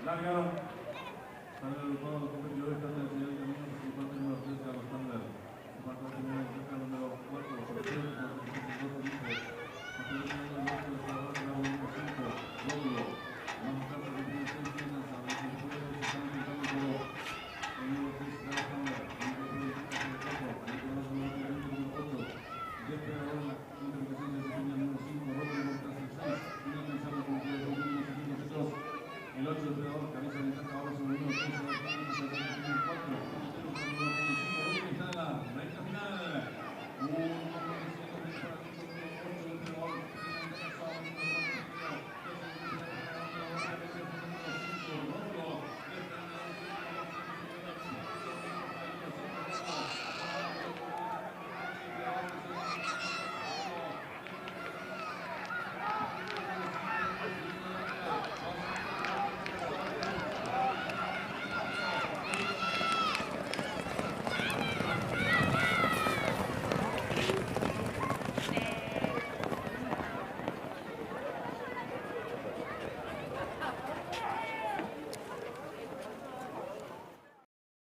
Largaron para el juego competidor de el señor Camino, su parte número 3, Carlos Tander. Su parte número 4, Jorge, el 8 de Pedro, cabeza de caja, ahora sobre 1,